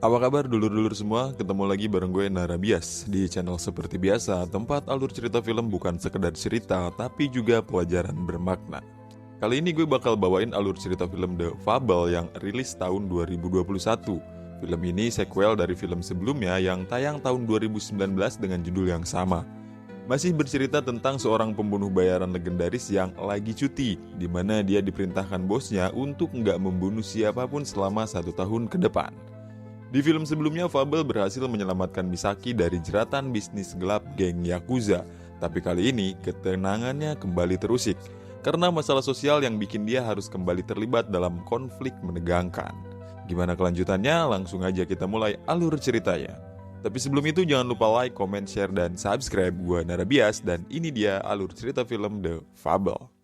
Apa kabar dulur-dulur semua? Ketemu lagi bareng gue Narabias di channel seperti biasa, tempat alur cerita film bukan sekedar cerita, tapi juga pelajaran bermakna. Kali ini gue bakal bawain alur cerita film The Fable yang rilis tahun 2021. Film ini sequel dari film sebelumnya yang tayang tahun 2019 dengan judul yang sama. Masih bercerita tentang seorang pembunuh bayaran legendaris yang lagi cuti, di mana dia diperintahkan bosnya untuk nggak membunuh siapapun selama 1 tahun ke depan. Di film sebelumnya, Fable berhasil menyelamatkan Misaki dari jeratan bisnis gelap geng Yakuza. Tapi kali ini, ketenangannya kembali terusik karena masalah sosial yang bikin dia harus kembali terlibat dalam konflik menegangkan. Gimana kelanjutannya? Langsung aja kita mulai alur ceritanya. Tapi sebelum itu jangan lupa like, comment, share, dan subscribe. Gua Narabias dan ini dia alur cerita film The Fable.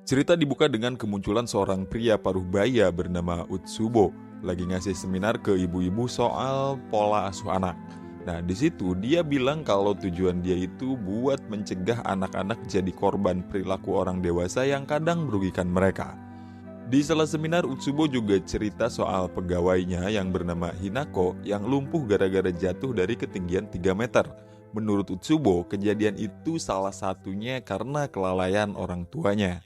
Cerita dibuka dengan kemunculan seorang pria paruh baya bernama Utsubo lagi ngasih seminar ke ibu-ibu soal pola asuh anak. Nah, di situ dia bilang kalau tujuan dia itu buat mencegah anak-anak jadi korban perilaku orang dewasa yang kadang merugikan mereka. Di sela seminar, Utsubo juga cerita soal pegawainya yang bernama Hinako yang lumpuh gara-gara jatuh dari ketinggian 3 meter. Menurut Utsubo, kejadian itu salah satunya karena kelalaian orang tuanya.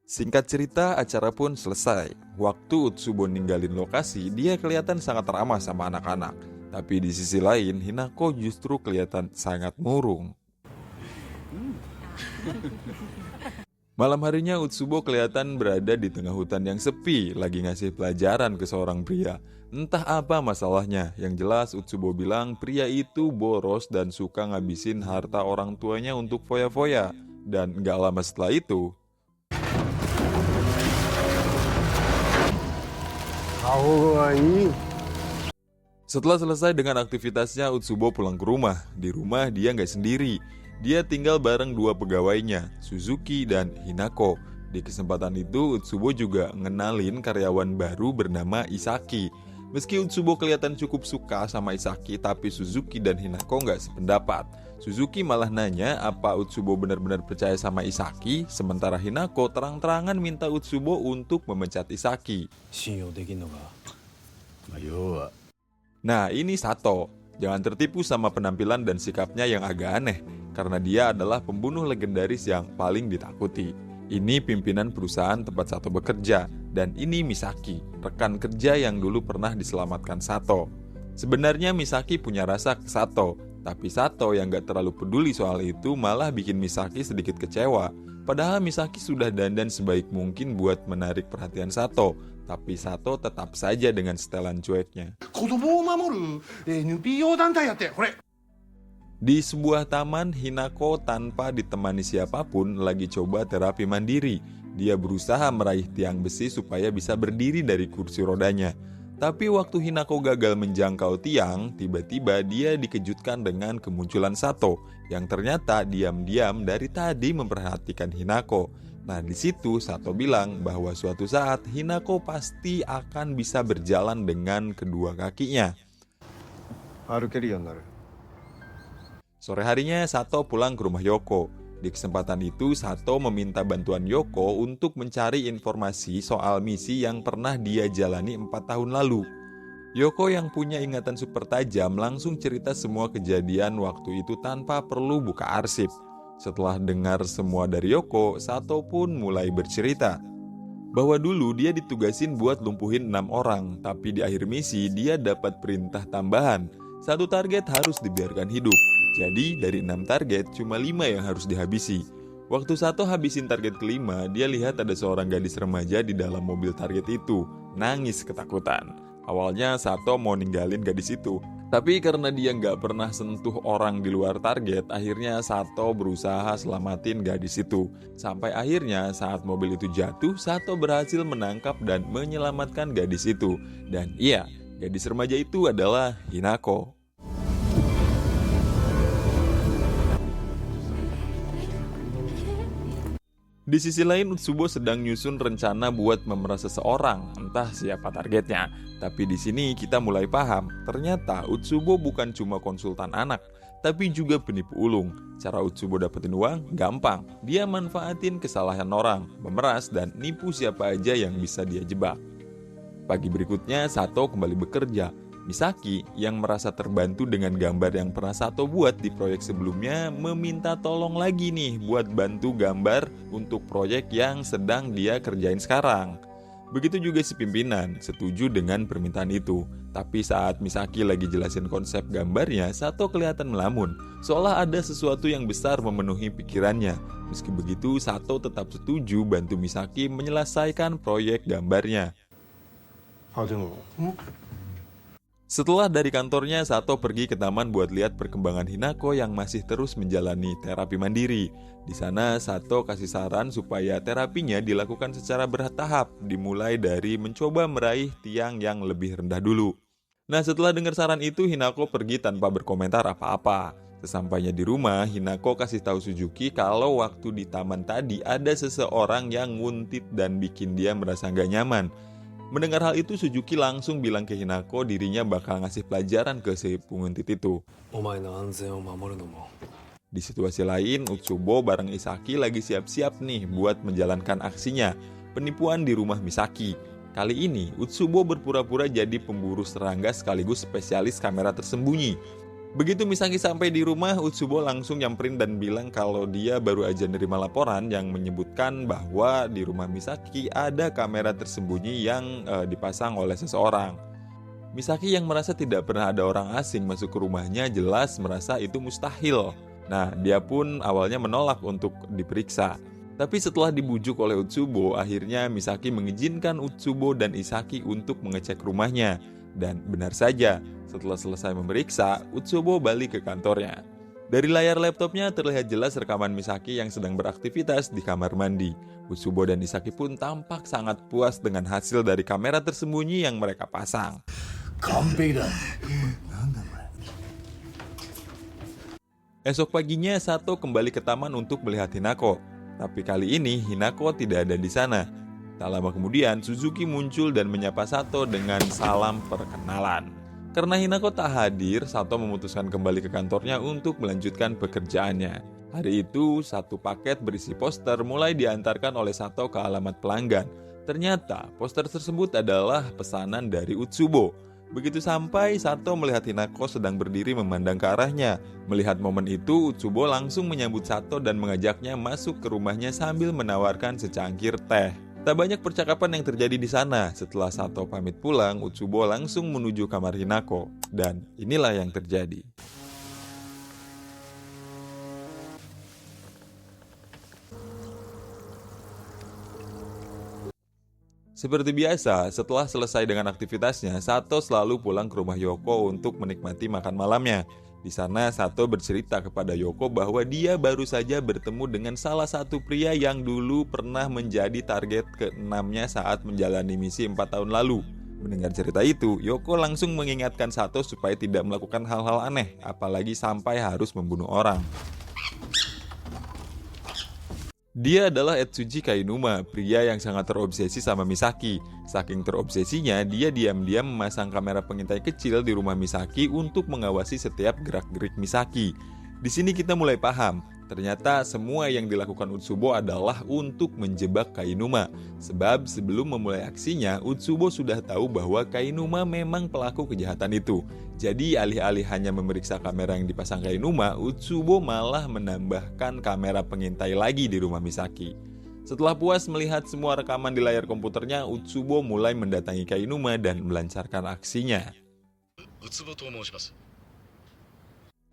Singkat cerita, acara pun selesai. Waktu Utsubo ninggalin lokasi, dia kelihatan sangat ramah sama anak-anak. Tapi di sisi lain, Hinako justru kelihatan sangat murung. Malam harinya, Utsubo kelihatan berada di tengah hutan yang sepi, lagi ngasih pelajaran ke seorang pria. Entah apa masalahnya, yang jelas Utsubo bilang pria itu boros dan suka ngabisin harta orang tuanya untuk foya-foya. Dan gak lama setelah itu, setelah selesai dengan aktivitasnya, Utsubo pulang ke rumah. Di rumah dia nggak sendiri. Dia tinggal bareng 2 pegawainya, Suzuki dan Hinako. Di kesempatan itu, Utsubo juga ngenalin karyawan baru bernama Isaki. Meski Utsubo kelihatan cukup suka sama Isaki, tapi Suzuki dan Hinako nggak sependapat. Suzuki malah nanya apa Utsubo benar-benar percaya sama Isaki, sementara Hinako terang-terangan minta Utsubo untuk memecat Isaki. Nah, ini Sato. Jangan tertipu sama penampilan dan sikapnya yang agak aneh, karena dia adalah pembunuh legendaris yang paling ditakuti. Ini pimpinan perusahaan tempat Sato bekerja, dan ini Misaki, rekan kerja yang dulu pernah diselamatkan Sato. Sebenarnya Misaki punya rasa ke Sato, tapi Sato yang gak terlalu peduli soal itu malah bikin Misaki sedikit kecewa. Padahal Misaki sudah dandan sebaik mungkin buat menarik perhatian Sato, tapi Sato tetap saja dengan setelan cueknya. Di sebuah taman, Hinako tanpa ditemani siapapun lagi coba terapi mandiri. Dia berusaha meraih tiang besi supaya bisa berdiri dari kursi rodanya. Tapi waktu Hinako gagal menjangkau tiang, tiba-tiba dia dikejutkan dengan kemunculan Sato yang ternyata diam-diam dari tadi memperhatikan Hinako. Nah, di situ Sato bilang bahwa suatu saat Hinako pasti akan bisa berjalan dengan kedua kakinya. Sore harinya Sato pulang ke rumah Yoko. Di kesempatan itu Sato meminta bantuan Yoko untuk mencari informasi soal misi yang pernah dia jalani 4 tahun lalu. Yoko yang punya ingatan super tajam langsung cerita semua kejadian waktu itu tanpa perlu buka arsip. Setelah dengar semua dari Yoko, Sato pun mulai bercerita bahwa dulu dia ditugasin buat lumpuhin 6 orang, tapi di akhir misi dia dapat perintah tambahan. 1 target harus dibiarkan hidup. Jadi dari 6 target cuma 5 yang harus dihabisi. Waktu Sato habisin target kelima, dia lihat ada seorang gadis remaja di dalam mobil target itu, nangis ketakutan. Awalnya Sato mau ninggalin gadis itu, tapi karena dia nggak pernah sentuh orang di luar target, akhirnya Sato berusaha selamatin gadis itu. Sampai akhirnya saat mobil itu jatuh, Sato berhasil menangkap dan menyelamatkan gadis itu. Dan iya, gadis remaja itu adalah Hinako. Di sisi lain, Utsubo sedang nyusun rencana buat memeras seseorang, entah siapa targetnya. Tapi di sini kita mulai paham, ternyata Utsubo bukan cuma konsultan anak, tapi juga penipu ulung. Cara Utsubo dapetin uang gampang, dia manfaatin kesalahan orang, memeras dan nipu siapa aja yang bisa dia jebak. Pagi berikutnya, Sato kembali bekerja. Misaki yang merasa terbantu dengan gambar yang pernah Sato buat di proyek sebelumnya meminta tolong lagi nih buat bantu gambar untuk proyek yang sedang dia kerjain sekarang. Begitu juga si pimpinan setuju dengan permintaan itu. Tapi saat Misaki lagi jelasin konsep gambarnya, Sato kelihatan melamun, seolah ada sesuatu yang besar memenuhi pikirannya. Meski begitu, Sato tetap setuju bantu Misaki menyelesaikan proyek gambarnya. Setelah dari kantornya, Sato pergi ke taman buat lihat perkembangan Hinako yang masih terus menjalani terapi mandiri. Di sana, Sato kasih saran supaya terapinya dilakukan secara bertahap, dimulai dari mencoba meraih tiang yang lebih rendah dulu. Nah, setelah dengar saran itu, Hinako pergi tanpa berkomentar apa-apa. Sesampainya di rumah, Hinako kasih tahu Suzuki kalau waktu di taman tadi ada seseorang yang nguntit dan bikin dia merasa gak nyaman. Mendengar hal itu, Suzuki langsung bilang ke Hinako dirinya bakal ngasih pelajaran ke si penguntit itu. Di situasi lain, Utsubo bareng Isaki lagi siap-siap nih buat menjalankan aksinya, penipuan di rumah Misaki. Kali ini, Utsubo berpura-pura jadi pemburu serangga sekaligus spesialis kamera tersembunyi. Begitu Misaki sampai di rumah, Utsubo langsung nyamperin dan bilang kalau dia baru aja nerima laporan yang menyebutkan bahwa di rumah Misaki ada kamera tersembunyi yang dipasang oleh seseorang. Misaki yang merasa tidak pernah ada orang asing masuk ke rumahnya jelas merasa itu mustahil. Nah, dia pun awalnya menolak untuk diperiksa. Tapi setelah dibujuk oleh Utsubo, akhirnya Misaki mengizinkan Utsubo dan Isaki untuk mengecek rumahnya. Dan benar saja, setelah selesai memeriksa, Utsubo balik ke kantornya. Dari layar laptopnya terlihat jelas rekaman Misaki yang sedang beraktivitas di kamar mandi. Utsubo dan Isaki pun tampak sangat puas dengan hasil dari kamera tersembunyi yang mereka pasang. Esok paginya, Sato kembali ke taman untuk melihat Hinako. Tapi kali ini Hinako tidak ada di sana. Tak lama kemudian, Suzuki muncul dan menyapa Sato dengan salam perkenalan. Karena Hinako tak hadir, Sato memutuskan kembali ke kantornya untuk melanjutkan pekerjaannya. Hari itu, satu paket berisi poster mulai diantarkan oleh Sato ke alamat pelanggan. Ternyata, poster tersebut adalah pesanan dari Utsubo. Begitu sampai, Sato melihat Hinako sedang berdiri memandang ke arahnya. Melihat momen itu, Utsubo langsung menyambut Sato dan mengajaknya masuk ke rumahnya sambil menawarkan secangkir teh. Tak banyak percakapan yang terjadi di sana. Setelah Sato pamit pulang, Utsubo langsung menuju kamar Hinako. Dan inilah yang terjadi. Seperti biasa, setelah selesai dengan aktivitasnya, Sato selalu pulang ke rumah Yoko untuk menikmati makan malamnya. Di sana, Sato bercerita kepada Yoko bahwa dia baru saja bertemu dengan salah satu pria yang dulu pernah menjadi target ke-6-nya saat menjalani misi 4 tahun lalu. Mendengar cerita itu, Yoko langsung mengingatkan Sato supaya tidak melakukan hal-hal aneh, apalagi sampai harus membunuh orang. Dia adalah Etsuji Kainuma, pria yang sangat terobsesi sama Misaki. Saking terobsesinya, dia diam-diam memasang kamera pengintai kecil di rumah Misaki untuk mengawasi setiap gerak-gerik Misaki. Di sini kita mulai paham, ternyata semua yang dilakukan Utsubo adalah untuk menjebak Kainuma. Sebab sebelum memulai aksinya, Utsubo sudah tahu bahwa Kainuma memang pelaku kejahatan itu. Jadi alih-alih hanya memeriksa kamera yang dipasang Kainuma, Utsubo malah menambahkan kamera pengintai lagi di rumah Misaki. Setelah puas melihat semua rekaman di layar komputernya, Utsubo mulai mendatangi Kainuma dan melancarkan aksinya.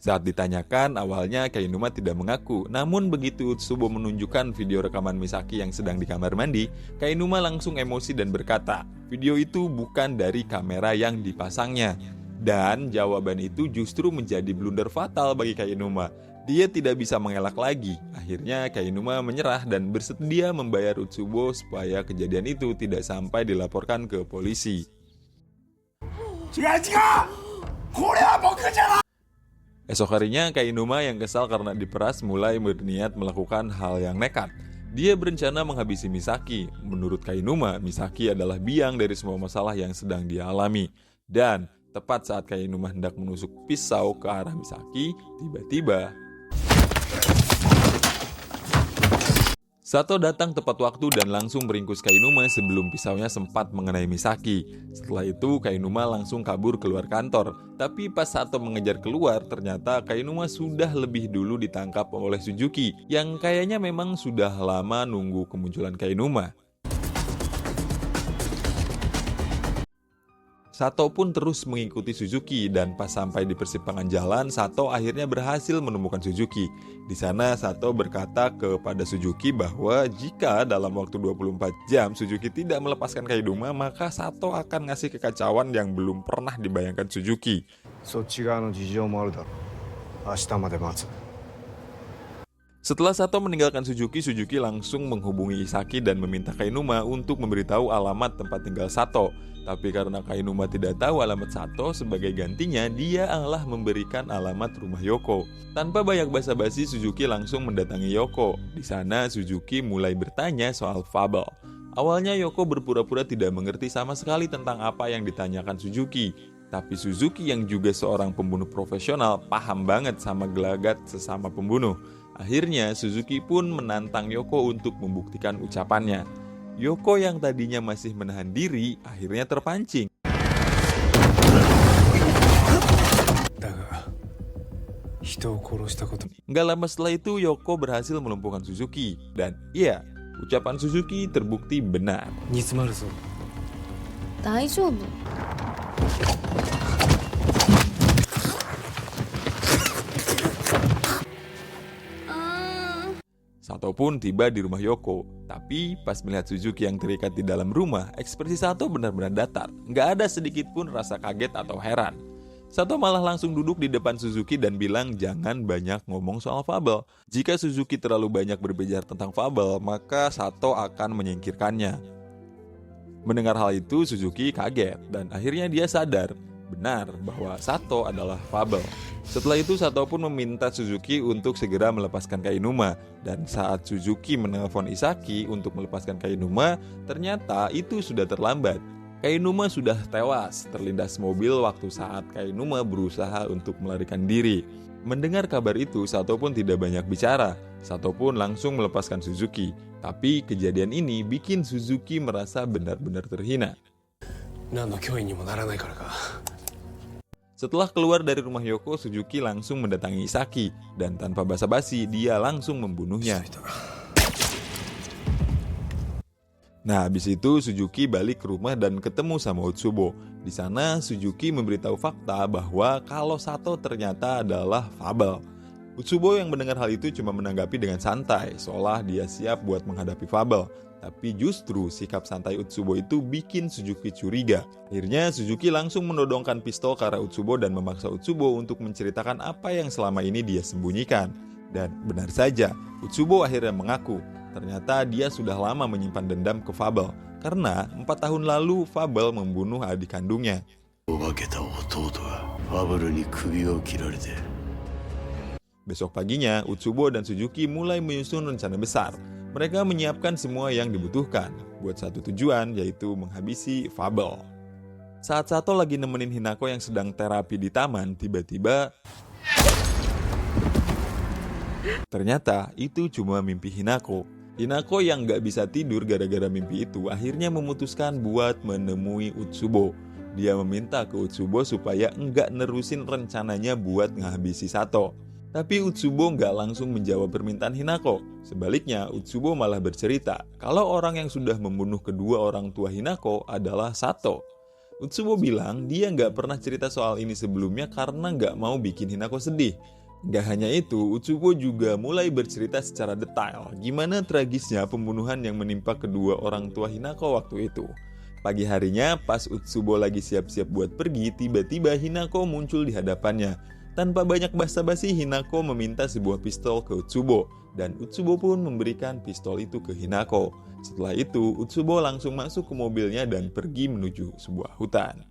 Saat ditanyakan, awalnya Kainuma tidak mengaku. Namun begitu Utsubo menunjukkan video rekaman Misaki yang sedang di kamar mandi, Kainuma langsung emosi dan berkata, video itu bukan dari kamera yang dipasangnya. Dan jawaban itu justru menjadi blunder fatal bagi Kainuma. Dia tidak bisa mengelak lagi. Akhirnya Kainuma menyerah dan bersedia membayar Utsubo supaya kejadian itu tidak sampai dilaporkan ke polisi. Esok harinya Kainuma yang kesal karena diperas mulai berniat melakukan hal yang nekat. Dia berencana menghabisi Misaki. Menurut Kainuma, Misaki adalah biang dari semua masalah yang sedang dia alami. Dan tepat saat Kainuma hendak menusuk pisau ke arah Misaki, tiba-tiba Sato datang tepat waktu dan langsung meringkus Kainuma sebelum pisaunya sempat mengenai Misaki. Setelah itu Kainuma langsung kabur keluar kantor. Tapi pas Sato mengejar keluar, ternyata Kainuma sudah lebih dulu ditangkap oleh Suzuki, yang kayaknya memang sudah lama nunggu kemunculan Kainuma. Sato pun terus mengikuti Suzuki dan pas sampai di persimpangan jalan, Sato akhirnya berhasil menemukan Suzuki. Di sana Sato berkata kepada Suzuki bahwa jika dalam waktu 24 jam Suzuki tidak melepaskan Kainuma, maka Sato akan ngasih kekacauan yang belum pernah dibayangkan Suzuki. Setelah Sato meninggalkan Suzuki, Suzuki langsung menghubungi Isaki dan meminta Kainuma untuk memberitahu alamat tempat tinggal Sato. Tapi karena Kainuma tidak tahu alamat Sato, sebagai gantinya dia malah memberikan alamat rumah Yoko. Tanpa banyak basa-basi, Suzuki langsung mendatangi Yoko. Di sana Suzuki mulai bertanya soal fabel. Awalnya Yoko berpura-pura tidak mengerti sama sekali tentang apa yang ditanyakan Suzuki. Tapi Suzuki yang juga seorang pembunuh profesional paham banget sama gelagat sesama pembunuh. Akhirnya Suzuki pun menantang Yoko untuk membuktikan ucapannya. Yoko yang tadinya masih menahan diri akhirnya terpancing. Nggak lama setelah itu Yoko berhasil melumpuhkan Suzuki. Dan iya, ucapan Suzuki terbukti benar. 大丈夫? Sato pun tiba di rumah Yoko. Tapi pas melihat Suzuki yang terikat di dalam rumah, ekspresi Sato benar-benar datar. Nggak ada sedikit pun rasa kaget atau heran. Sato malah langsung duduk di depan Suzuki dan bilang jangan banyak ngomong soal fabel. Jika Suzuki terlalu banyak berbicara tentang fabel, maka Sato akan menyingkirkannya. Mendengar hal itu, Suzuki kaget dan akhirnya dia sadar benar bahwa Sato adalah fabel. Setelah itu Sato pun meminta Suzuki untuk segera melepaskan Kainuma. Dan saat Suzuki menelpon Isaki untuk melepaskan Kainuma, ternyata itu sudah terlambat. Kainuma sudah tewas terlindas mobil waktu saat Kainuma berusaha untuk melarikan diri. Mendengar kabar itu, Sato pun tidak banyak bicara. Sato pun langsung melepaskan Suzuki. Tapi kejadian ini bikin Suzuki merasa benar-benar terhina. Setelah keluar dari rumah Yoko, Suzuki langsung mendatangi Isaki dan tanpa basa-basi dia langsung membunuhnya. Nah, habis itu Suzuki balik ke rumah dan ketemu sama Utsubo. Di sana Suzuki memberitahu fakta bahwa kalau Sato ternyata adalah fabel. Utsubo yang mendengar hal itu cuma menanggapi dengan santai, seolah dia siap buat menghadapi fabel. Tapi justru sikap santai Utsubo itu bikin Suzuki curiga. Akhirnya Suzuki langsung menodongkan pistol ke arah Utsubo dan memaksa Utsubo untuk menceritakan apa yang selama ini dia sembunyikan. Dan benar saja, Utsubo akhirnya mengaku. Ternyata dia sudah lama menyimpan dendam ke fabel. Karena 4 tahun lalu fabel membunuh adik kandungnya. Besok paginya, Utsubo dan Suzuki mulai menyusun rencana besar. Mereka menyiapkan semua yang dibutuhkan buat satu tujuan, yaitu menghabisi fabel. Saat Sato lagi nemenin Hinako yang sedang terapi di taman, tiba-tiba ternyata itu cuma mimpi Hinako. Hinako yang gak bisa tidur gara-gara mimpi itu akhirnya memutuskan buat menemui Utsubo. Dia meminta ke Utsubo supaya enggak nerusin rencananya buat ngehabisi Sato. Tapi Utsubo nggak langsung menjawab permintaan Hinako. Sebaliknya, Utsubo malah bercerita kalau orang yang sudah membunuh kedua orang tua Hinako adalah Sato. Utsubo bilang dia nggak pernah cerita soal ini sebelumnya karena nggak mau bikin Hinako sedih. Nggak hanya itu, Utsubo juga mulai bercerita secara detail gimana tragisnya pembunuhan yang menimpa kedua orang tua Hinako waktu itu. Pagi harinya, pas Utsubo lagi siap-siap buat pergi, tiba-tiba Hinako muncul di hadapannya. Tanpa banyak basa-basi, Hinako meminta sebuah pistol ke Utsubo, dan Utsubo pun memberikan pistol itu ke Hinako. Setelah itu, Utsubo langsung masuk ke mobilnya dan pergi menuju sebuah hutan.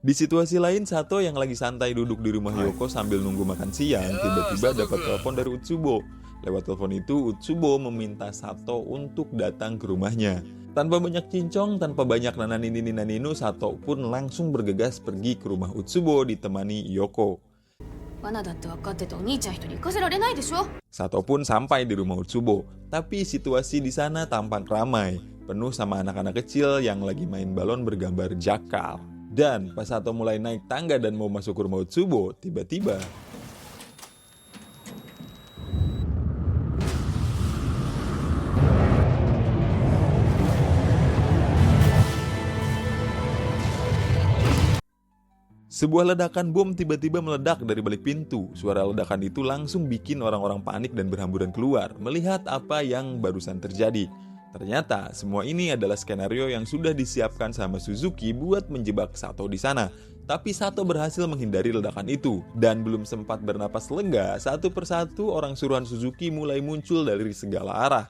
Di situasi lain, Sato yang lagi santai duduk di rumah Yoko sambil nunggu makan siang, tiba-tiba dapat telepon dari Utsubo. Lewat telepon itu, Utsubo meminta Sato untuk datang ke rumahnya. Tanpa banyak cincong, tanpa banyak nananinu, Sato pun langsung bergegas pergi ke rumah Utsubo ditemani Yoko. Sato pun sampai di rumah Utsubo, tapi situasi di sana tampak ramai, penuh sama anak-anak kecil yang lagi main balon bergambar jakal. Dan pas Sato mulai naik tangga dan mau masuk ke rumah Utsubo, tiba-tiba sebuah ledakan bom tiba-tiba meledak dari balik pintu. Suara ledakan itu langsung bikin orang-orang panik dan berhamburan keluar melihat apa yang barusan terjadi. Ternyata semua ini adalah skenario yang sudah disiapkan sama Suzuki buat menjebak Sato di sana. Tapi Sato berhasil menghindari ledakan itu. Dan belum sempat bernapas lega, satu persatu orang suruhan Suzuki mulai muncul dari segala arah.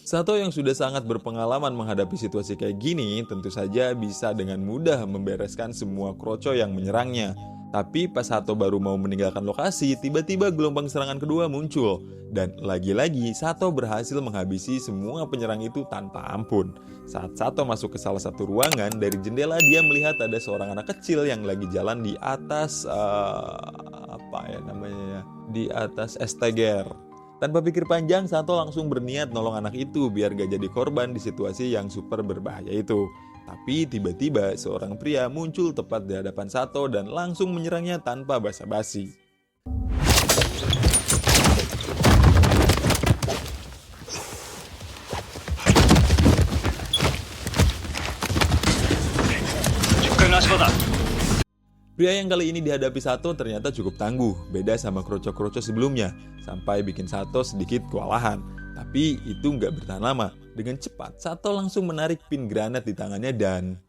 Sato yang sudah sangat berpengalaman menghadapi situasi kayak gini tentu saja bisa dengan mudah membereskan semua kroco yang menyerangnya. Tapi pas Sato baru mau meninggalkan lokasi, tiba-tiba gelombang serangan kedua muncul. Dan lagi-lagi Sato berhasil menghabisi semua penyerang itu tanpa ampun. Saat Sato masuk ke salah satu ruangan, dari jendela dia melihat ada seorang anak kecil yang lagi jalan di atas di atas esteger. Tanpa pikir panjang, Sato langsung berniat nolong anak itu biar gak jadi korban di situasi yang super berbahaya itu. Tapi tiba-tiba seorang pria muncul tepat di hadapan Sato dan langsung menyerangnya tanpa basa-basi. Pria yang kali ini dihadapi Sato ternyata cukup tangguh, beda sama kroco-kroco sebelumnya, sampai bikin Sato sedikit kewalahan. Tapi itu nggak bertahan lama. Dengan cepat, Sato langsung menarik pin granat di tangannya dan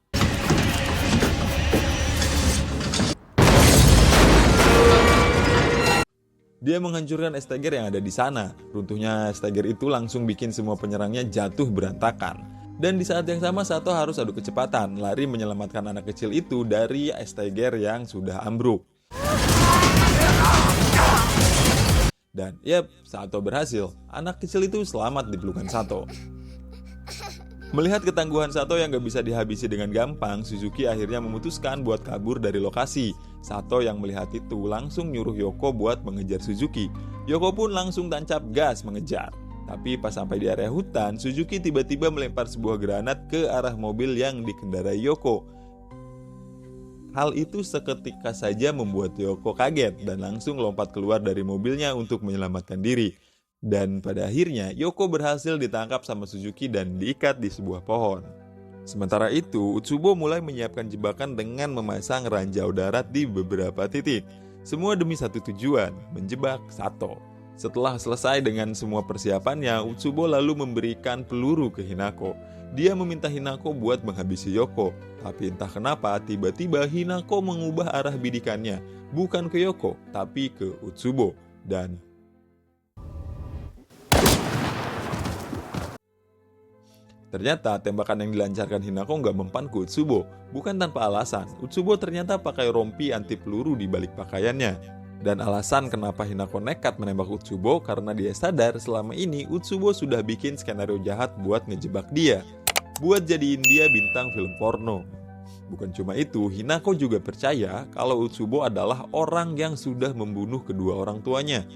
dia menghancurkan esteger yang ada di sana. Runtuhnya esteger itu langsung bikin semua penyerangnya jatuh berantakan. Dan di saat yang sama Sato harus adu kecepatan, lari menyelamatkan anak kecil itu dari esteger yang sudah ambruk. Dan Sato berhasil. Anak kecil itu selamat di pelukan Sato. Melihat ketangguhan Sato yang gak bisa dihabisi dengan gampang, Suzuki akhirnya memutuskan buat kabur dari lokasi. Sato yang melihat itu langsung nyuruh Yoko buat mengejar Suzuki. Yoko pun langsung tancap gas mengejar. Tapi pas sampai di area hutan, Suzuki tiba-tiba melempar sebuah granat ke arah mobil yang dikendarai Yoko. Hal itu seketika saja membuat Yoko kaget dan langsung lompat keluar dari mobilnya untuk menyelamatkan diri. Dan pada akhirnya, Yoko berhasil ditangkap sama Suzuki dan diikat di sebuah pohon. Sementara itu, Utsubo mulai menyiapkan jebakan dengan memasang ranjau darat di beberapa titik. Semua demi satu tujuan, menjebak Sato. Setelah selesai dengan semua persiapannya, Utsubo lalu memberikan peluru ke Hinako. Dia meminta Hinako buat menghabisi Yoko. Tapi entah kenapa, tiba-tiba Hinako mengubah arah bidikannya. Bukan ke Yoko, tapi ke Utsubo. Dan ternyata tembakan yang dilancarkan Hinako nggak mempan ke Utsubo. Bukan tanpa alasan, Utsubo ternyata pakai rompi anti peluru di balik pakaiannya. Dan alasan kenapa Hinako nekat menembak Utsubo karena dia sadar selama ini Utsubo sudah bikin skenario jahat buat ngejebak dia. Buat jadiin dia bintang film porno. Bukan cuma itu, Hinako juga percaya kalau Utsubo adalah orang yang sudah membunuh kedua orang tuanya.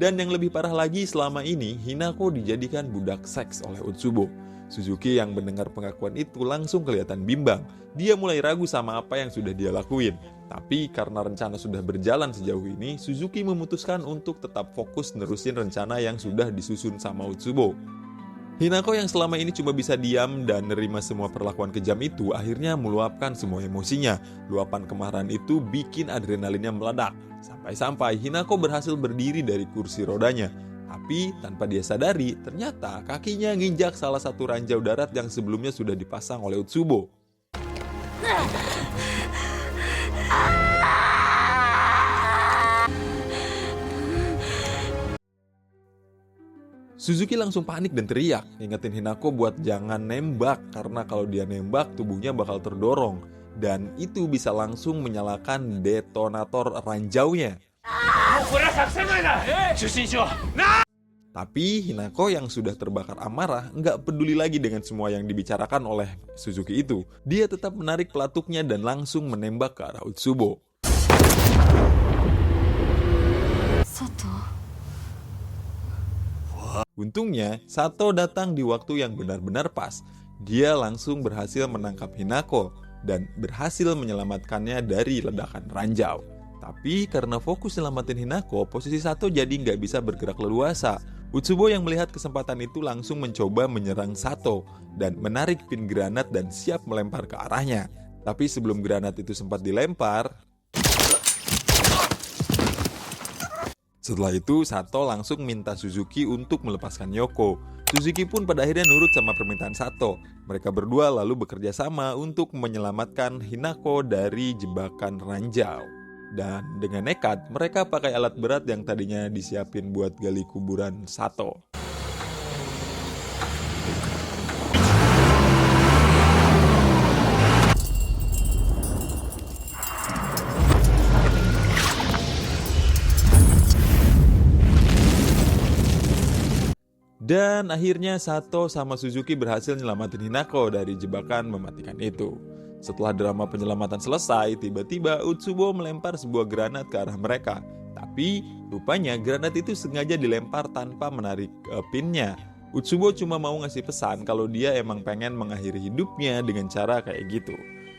Dan yang lebih parah lagi, selama ini Hinako dijadikan budak seks oleh Utsubo. Suzuki yang mendengar pengakuan itu langsung kelihatan bimbang. Dia mulai ragu sama apa yang sudah dia lakuin. Tapi karena rencana sudah berjalan sejauh ini, Suzuki memutuskan untuk tetap fokus nerusin rencana yang sudah disusun sama Utsubo. Hinako yang selama ini cuma bisa diam dan nerima semua perlakuan kejam itu akhirnya meluapkan semua emosinya. Luapan kemarahan itu bikin adrenalinnya meledak. Sampai-sampai Hinako berhasil berdiri dari kursi rodanya. Tapi tanpa dia sadari, ternyata kakinya nginjak salah satu ranjau darat yang sebelumnya sudah dipasang oleh Utsubo. Suzuki langsung panik dan teriak, ngingetin Hinako buat jangan nembak karena kalau dia nembak tubuhnya bakal terdorong dan itu bisa langsung menyalakan detonator ranjaunya. Tapi Hinako yang sudah terbakar amarah nggak peduli lagi dengan semua yang dibicarakan oleh Suzuki itu. Dia tetap menarik pelatuknya dan langsung menembak ke arah Utsubo. Untungnya, Sato datang di waktu yang benar-benar pas. Dia langsung berhasil menangkap Hinako dan berhasil menyelamatkannya dari ledakan ranjau. Tapi karena fokus nyelamatin Hinako, posisi Sato jadi nggak bisa bergerak leluasa. Utsubo yang melihat kesempatan itu langsung mencoba menyerang Sato dan menarik pin granat dan siap melempar ke arahnya. Tapi sebelum granat itu sempat dilempar, setelah itu, Sato langsung minta Suzuki untuk melepaskan Yoko. Suzuki pun pada akhirnya nurut sama permintaan Sato. Mereka berdua lalu bekerja sama untuk menyelamatkan Hinako dari jebakan ranjau. Dan dengan nekat, mereka pakai alat berat yang tadinya disiapin buat gali kuburan Sato. Dan akhirnya Sato sama Suzuki berhasil nyelamatin Hinako dari jebakan mematikan itu. Setelah drama penyelamatan selesai, tiba-tiba Utsubo melempar sebuah granat ke arah mereka. Tapi rupanya granat itu sengaja dilempar tanpa menarik pinnya. Utsubo cuma mau ngasih pesan kalau dia emang pengen mengakhiri hidupnya dengan cara kayak gitu.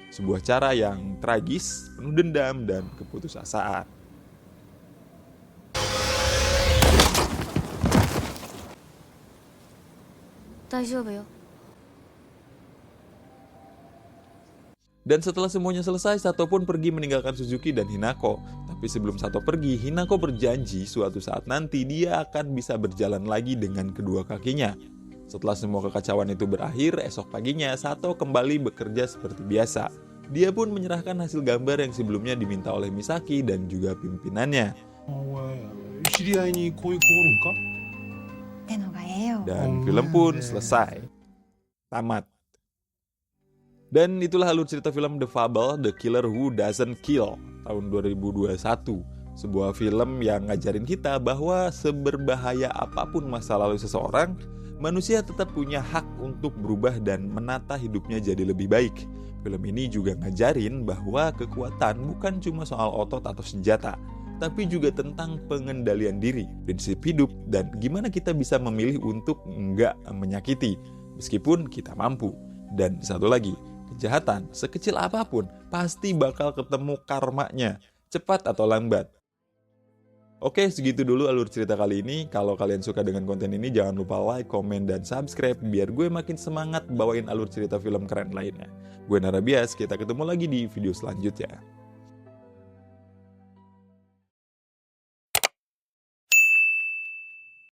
Sebuah cara yang tragis, penuh dendam dan keputusasaan. Dan setelah semuanya selesai, Sato pun pergi meninggalkan Suzuki dan Hinako. Tapi sebelum Sato pergi, Hinako berjanji suatu saat nanti dia akan bisa berjalan lagi dengan kedua kakinya. Setelah semua kekacauan itu berakhir, esok paginya Sato kembali bekerja seperti biasa. Dia pun menyerahkan hasil gambar yang sebelumnya diminta oleh Misaki dan juga pimpinannya. Dan film pun selesai. Tamat. Dan itulah alur cerita film The Fable, The Killer Who Doesn't Kill tahun 2021. Sebuah film yang ngajarin kita bahwa seberbahaya apapun masa lalu seseorang, manusia tetap punya hak untuk berubah dan menata hidupnya jadi lebih baik. Film ini juga ngajarin bahwa kekuatan bukan cuma soal otot atau senjata, tapi juga tentang pengendalian diri, prinsip hidup, dan gimana kita bisa memilih untuk nggak menyakiti, meskipun kita mampu. Dan satu lagi, kejahatan sekecil apapun pasti bakal ketemu karmanya, cepat atau lambat. Oke, segitu dulu alur cerita kali ini. Kalau kalian suka dengan konten ini, jangan lupa like, komen, dan subscribe biar gue makin semangat bawain alur cerita film keren lainnya. Gue Narabias, kita ketemu lagi di video selanjutnya.